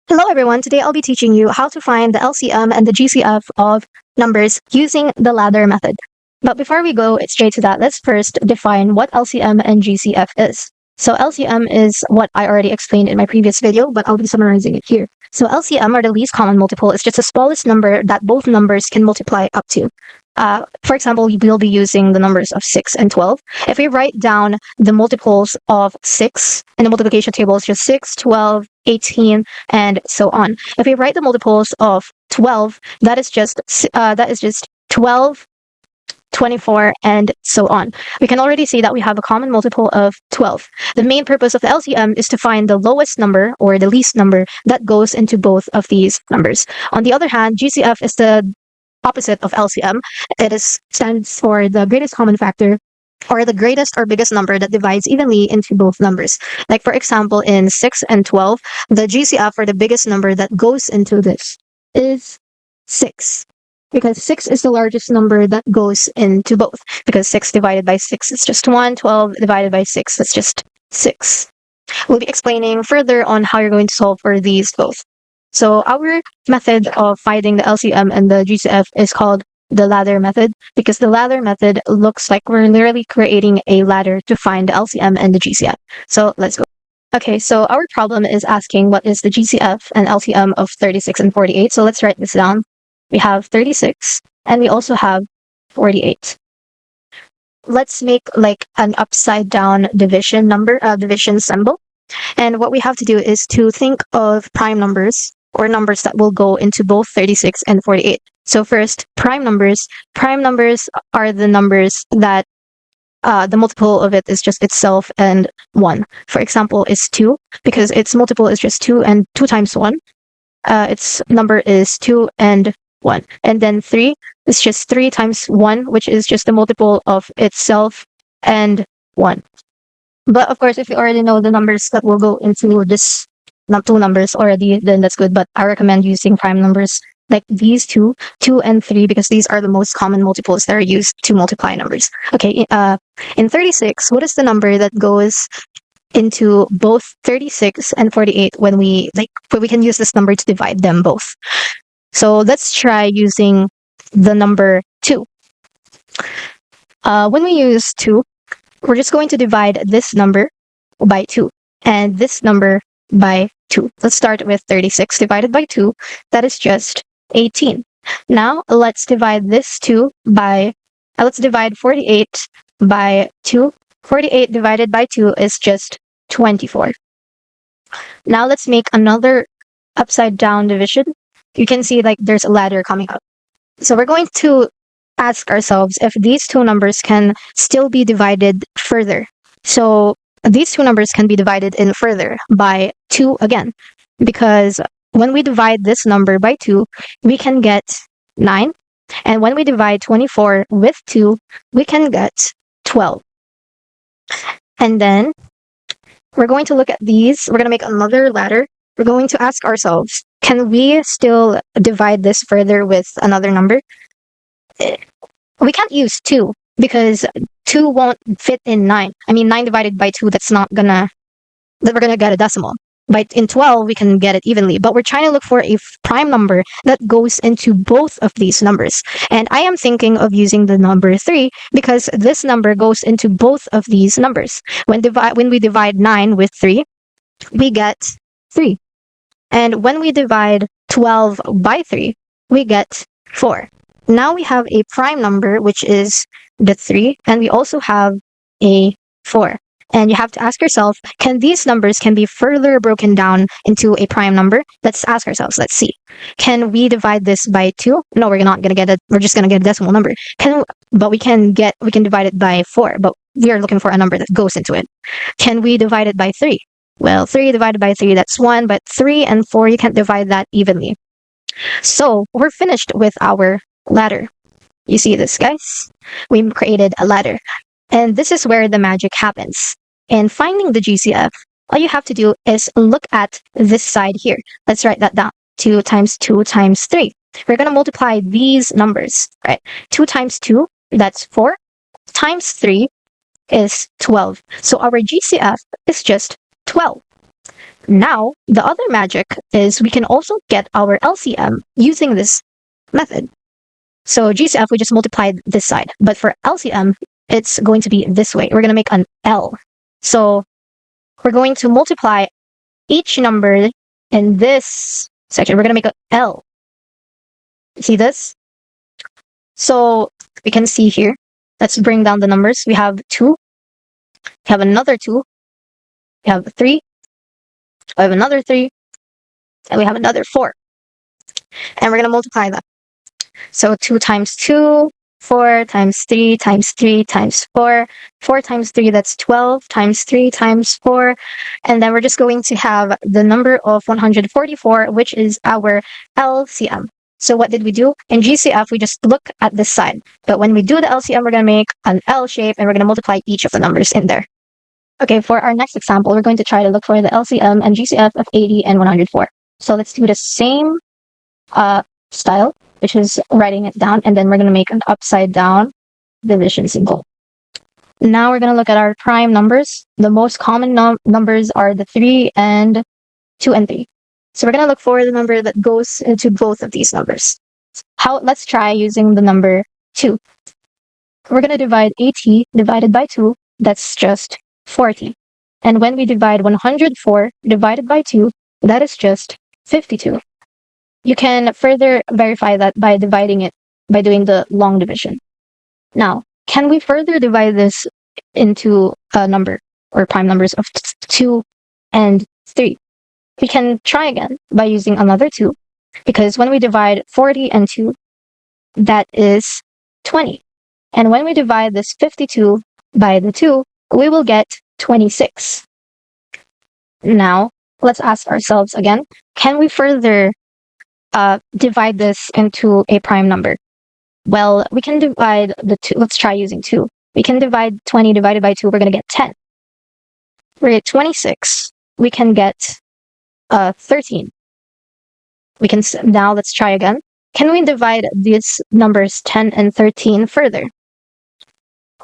Hello everyone, today I'll be teaching you how to find the LCM and the GCF of numbers using the ladder method. But before we go straight to that, let's first define what LCM and GCF is. So LCM is what I already explained in my previous video, but I'll be summarizing it here. So LCM, or the least common multiple, is just the smallest number that both numbers can multiply up to. For example, we'll be using the numbers of 6 and 12. If we write down the multiples of 6 in the multiplication table, it's just 6, 12, 18, and so on. If we write the multiples of 12, that is just 12, 24, and so on. We can already see that we have a common multiple of 12. The main purpose of the LCM is to find the lowest number or the least number that goes into both of these numbers. On the other hand, GCF is the opposite of LCM. Stands for the greatest common factor, or the greatest or biggest number that divides evenly into both numbers. Like for example, in 6 and 12, the GCF, or the biggest number that goes into this, is 6. Because 6 is the largest number that goes into both. Because 6 divided by 6 is just 1, 12 divided by 6 is just 6. We'll be explaining further on how you're going to solve for these both. So our method of finding the LCM and the GCF is called the ladder method, because the ladder method looks like we're literally creating a ladder to find the LCM and the GCF. So let's go. Okay, so our problem is asking what is the GCF and LCM of 36 and 48. So let's write this down. We have 36 and we also have 48. Let's make like an upside down division symbol. And what we have to do is to think of prime numbers, or numbers that will go into both 36 and 48. So first, prime numbers. Prime numbers are the numbers that the multiple of it is just itself and 1. For example, is 2, because its multiple is just 2, and 2 times 1. Its number is 2 and 1. And then 3 is just 3 times 1, which is just the multiple of itself and 1. But of course, if you already know the numbers that will go into this two numbers already, then that's good. But I recommend using prime numbers like these 2 and 3, because these are the most common multiples that are used to multiply numbers. Okay, in 36, what is the number that goes into both 36 and 48 when we can use this number to divide them both? So let's try using the number 2. When we use 2, we're just going to divide this number by 2 and this number by 2. Let's start with 36 divided by 2. That is just 18. Now let's divide this 2 by, let's divide 48 by 2. 48 divided by 2 is just 24. Now let's make another upside down division. You can see like there's a ladder coming up. So we're going to ask ourselves if these two numbers can still be divided further. So these two numbers can be divided in further by 2 again, because when we divide this number by 2, we can get 9. And when we divide 24 with 2, we can get 12. And then we're going to look at these. We're going to make another ladder. We're going to ask ourselves, can we still divide this further with another number? We can't use 2, because 2 won't fit in 9. I mean, 9 divided by 2, that we're gonna get a decimal. But in 12, we can get it evenly. But we're trying to look for a prime number that goes into both of these numbers. And I am thinking of using the number 3, because this number goes into both of these numbers. When we divide 9 with 3, we get 3. And when we divide 12 by 3, we get 4. Now we have a prime number, which is the 3, and we also have a 4. And you have to ask yourself, can these numbers can be further broken down into a prime number? Let's ask ourselves. Let's see. Can we divide this by 2? No, we're not going to get it. We're just going to get a decimal number. But we can divide it by 4, but we are looking for a number that goes into it. Can we divide it by 3? Well, 3 divided by 3, that's 1, but 3 and 4, you can't divide that evenly. So we're finished with our ladder. You see this, guys? We created a ladder. And this is where the magic happens. In finding the GCF, all you have to do is look at this side here. Let's write that down. 2 times 2 times 3. We're going to multiply these numbers, right? 2 times 2, that's 4, times 3 is 12. So our GCF is just 12. Now, the other magic is we can also get our LCM using this method. So GCF, we just multiplied this side. But for LCM, it's going to be this way. We're going to make an L. So we're going to multiply each number in this section. We're going to make an L. See this? So we can see here. Let's bring down the numbers. We have 2. We have another 2. We have 3. We have another 3. And we have another 4. And we're going to multiply that. So 2 times 2, 4 times 3 times 3 times 4. 4 times 3, that's 12 times 3 times 4. And then we're just going to have the number of 144, which is our LCM. So what did we do? In GCF, we just look at this side. But when we do the LCM, we're going to make an L shape and we're going to multiply each of the numbers in there. Okay, for our next example, we're going to try to look for the LCM and GCF of 80 and 104. So let's do the same style, which is writing it down, and then we're going to make an upside down division symbol. Now we're going to look at our prime numbers. The most common numbers are the 3 and 2 and 3. So we're going to look for the number that goes into both of these numbers. Let's try using the number 2. We're going to divide 80 divided by 2. That's just 40. And when we divide 104 divided by 2, that is just 52. You can further verify that by dividing it by doing the long division. Now, can we further divide this into a number or prime numbers of 2 and 3? We can try again by using another 2, because when we divide 40 and 2, that is 20. And when we divide this 52 by the 2, we will get 26. Now, let's ask ourselves again, can we further divide this into a prime number? Well, we can divide the 2. Let's try using 2. We can divide 20 divided by 2. We're going to get 10. We're at 26. We can get 13. Now let's try again. Can we divide these numbers 10 and 13 further?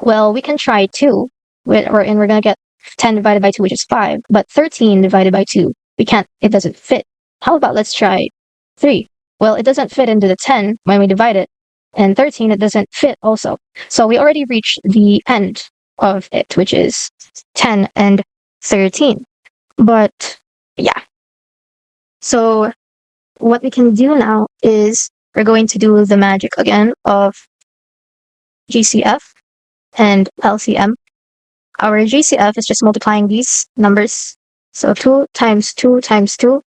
Well, we can try 2, and we're going to get 10 divided by 2, which is 5. But 13 divided by 2, we can't. It doesn't fit. How about let's try 3? Well, it doesn't fit into the 10 when we divide it. And 13, it doesn't fit also. So we already reached the end of it, which is 10 and 13. But yeah. So what we can do now is we're going to do the magic again of GCF and LCM. Our GCF is just multiplying these numbers. So 2 times 2 times 2,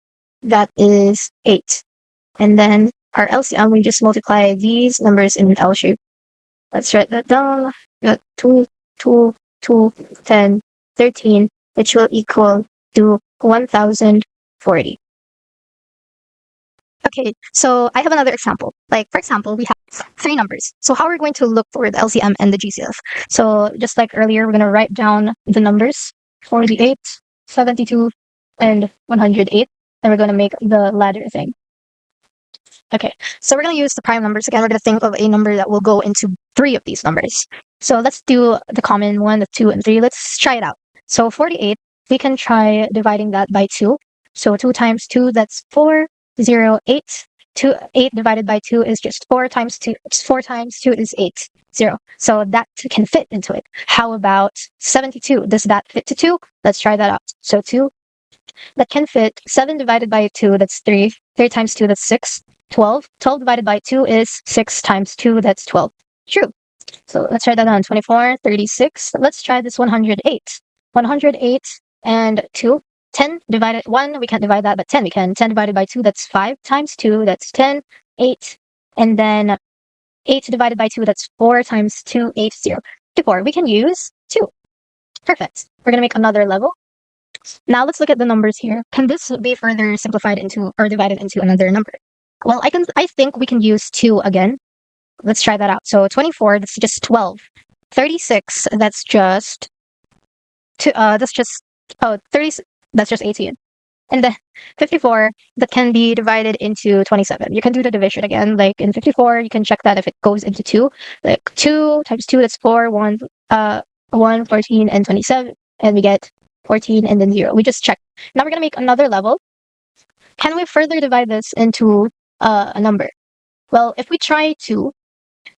that is 8. And then our LCM, we just multiply these numbers in an L shape. Let's write that down. We got 2, 2, 2, 10, 13, which will equal to 1040. Okay, so I have another example. Like, for example, we have 3 numbers. So how are we going to look for the LCM and the GCF? So just like earlier, we're going to write down the numbers, 48, 72, and 108. And we're going to make the ladder thing. Okay, so we're going to use the prime numbers again. We're going to think of a number that will go into 3 of these numbers. So let's do the common one, the 2 and 3. Let's try it out. So 48, we can try dividing that by 2. So 2 times 2, that's 4. 0, 8. 8 divided by 2 is just 4 times 2. 4 times 2 is 8. 0. So that can fit into it. How about 72? Does that fit to 2? Let's try that out. So 2, that can fit. 7 divided by 2, that's 3. 3 times 2, that's 6. 12. 12 divided by 2 is 6 times 2, that's 12. True. So let's try that on. 24, 36. Let's try this 108. 108 and 2. 10 divided 1, we can't divide that, but 10 we can. 10 divided by 2, that's 5 times 2, that's 10, 8. And then 8 divided by 2, that's 4 times 2, 8, 0. 54, we can use 2. Perfect. We're going to make another level. Now let's look at the numbers here. Can this be further simplified into or divided into another number? Well, I think we can use 2 again. Let's try that out. So 24, that's just 12. 36, that's just 36. That's just 18. And then 54, that can be divided into 27. You can do the division again. Like in 54, you can check that if it goes into 2. Like 2 times 2, that's 4, 1, 14, and 27. And we get 14, and then 0. We just check. Now we're going to make another level. Can we further divide this into a number? Well, if we try to,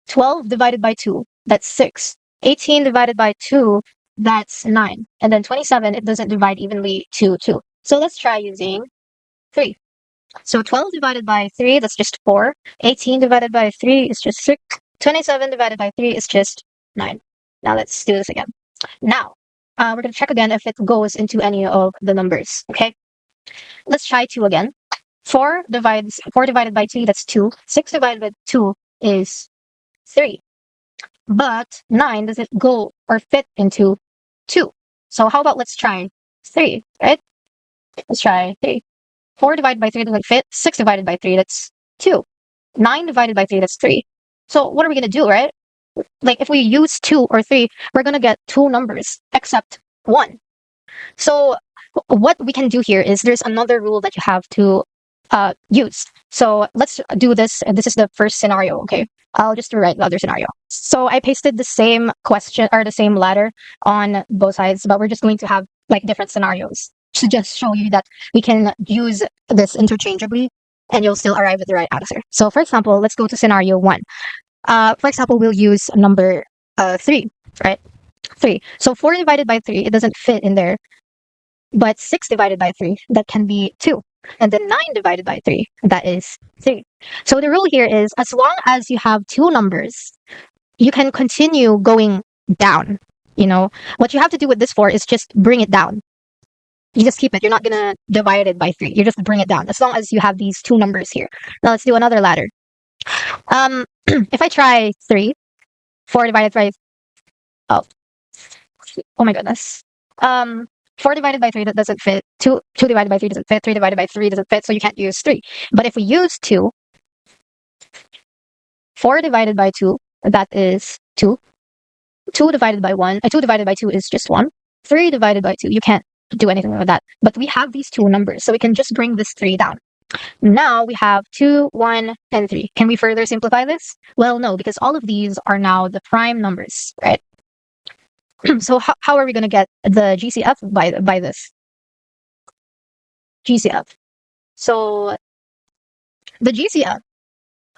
12 divided by 2, that's 6. 18 divided by 2, that's 9. And then 27, it doesn't divide evenly to 2. So let's try using 3. So 12 divided by 3, that's just 4. 18 divided by 3 is just 6. 27 divided by 3 is just 9. Now let's do this again. Now, we're going to check again if it goes into any of the numbers, okay? Let's try 2 again. 4 divided by 3, that's 2. 6 divided by 2 is 3. But 9 doesn't go or fit into 2. So how about let's try 3, right? Let's try 3. 4 divided by 3 doesn't fit. 6 divided by 3, that's 2. 9 divided by 3, that's 3. So what are we going to do, right? Like if we use 2 or 3, we're going to get two numbers except 1. So what we can do here is there's another rule that you have to use. So let's do this. This is the first scenario, okay? I'll just rewrite the other scenario. So I pasted the same question or the same ladder on both sides, but we're just going to have like different scenarios to just show you that we can use this interchangeably and you'll still arrive at the right answer. So for example, let's go to scenario 1. For example, we'll use number 3, right? 3. So 4 divided by 3, it doesn't fit in there. But 6 divided by 3, that can be 2. And then 9 divided by 3, that is 3. So the rule here is as long as you have two numbers, you can continue going down. You know, what you have to do with this 4 is just bring it down. You just keep it. You're not going to divide it by 3. You just bring it down as long as you have these two numbers here. Now let's do another ladder. If I try 3, 4 divided by... Oh my goodness. 4 divided by 3, that doesn't fit. 2 divided by 3 doesn't fit. 3 divided by 3 doesn't fit, so you can't use 3. But if we use 2, 4 divided by 2, that is 2. 2 divided by 1, 2 divided by 2 is just 1. 3 divided by 2, you can't do anything with that. But we have these two numbers, so we can just bring this 3 down. Now we have 2, 1, and 3. Can we further simplify this? Well, no, because all of these are now the prime numbers, right? So how are we going to get the GCF by this? GCF. So the GCF,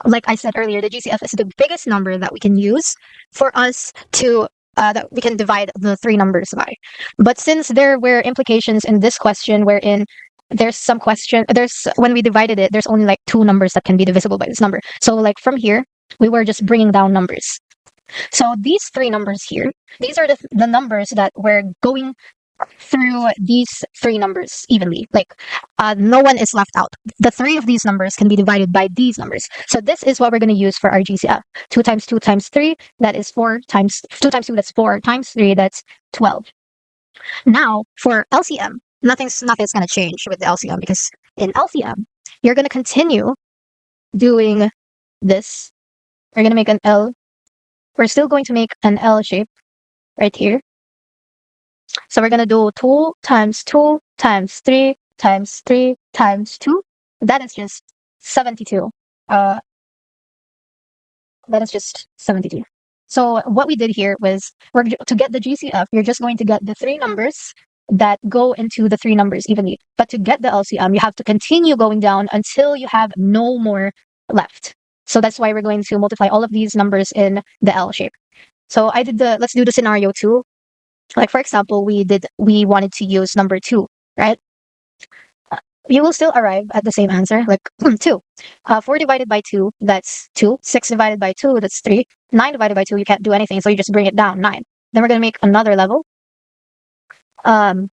like I said earlier, the GCF is the biggest number that we can use for us to that we can divide the three numbers by. But since there were implications in this question wherein when we divided it, there's only like two numbers that can be divisible by this number. So like from here, we were just bringing down numbers. So these three numbers here, these are the numbers that we're going through these three numbers evenly. Like no one is left out. The three of these numbers can be divided by these numbers. So this is what we're going to use for our GCF. 2 times 2 times 3, that is 4 times 2 times 2, that's 4 times 3, that's 12. Now for LCM, nothing's going to change with the LCM because in LCM, you're going to continue doing this. We're going to make an L. We're still going to make an L shape right here. So we're going to do 2 times 2 times 3 times 3 times 2. That is just 72. That is just 72. So what we did here was, to get the GCF, you're just going to get the three numbers that go into the three numbers evenly. But to get the LCM, you have to continue going down until you have no more left. So that's why we're going to multiply all of these numbers in the L shape. So let's do the scenario 2. Like for example, we wanted to use number 2, right? You will still arrive at the same answer, like 2. 4 divided by 2, that's 2. 6 divided by 2, that's 3. 9 divided by 2, you can't do anything, so you just bring it down, 9. Then we're going to make another level. 2,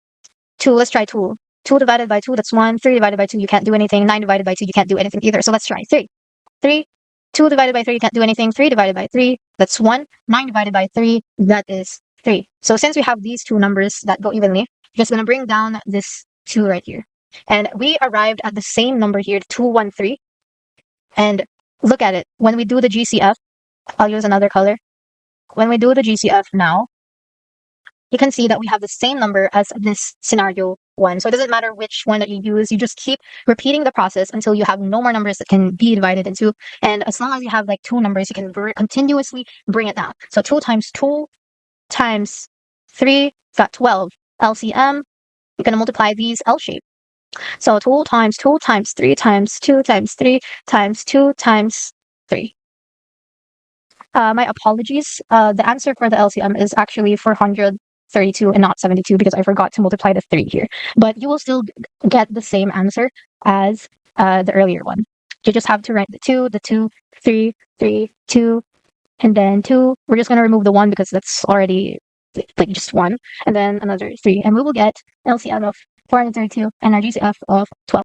let's try 2. 2 divided by 2, that's 1. 3 divided by 2, you can't do anything. 9 divided by 2, you can't do anything either. So let's try 3. 3. 2 divided by 3, you can't do anything. 3 divided by 3, that's 1. 9 divided by 3, that is 3. So since we have these two numbers that go evenly, we're just going to bring down this 2 right here. And we arrived at the same number here, 213. And look at it. When we do the GCF, I'll use another color. When we do the GCF now, you can see that we have the same number as this scenario 1. So it doesn't matter which one that you use. You just keep repeating the process until you have no more numbers that can be divided into. And as long as you have like two numbers, you can continuously bring it down. So 2 times 2 times 3, got 12. LCM, You're going to multiply these L shape. So 2 times 2 times 3 times 2 times 3 times 2 times 3. My apologies. The answer for the LCM is actually 432 and not 72 because I forgot to multiply the 3 here. But you will still get the same answer as the earlier one. You just have to write the 2, 3, 3, 2, and then 2. We're just going to remove the 1 because that's already like just 1, and then another 3. And we will get LCM of 432 and a GCF of 12.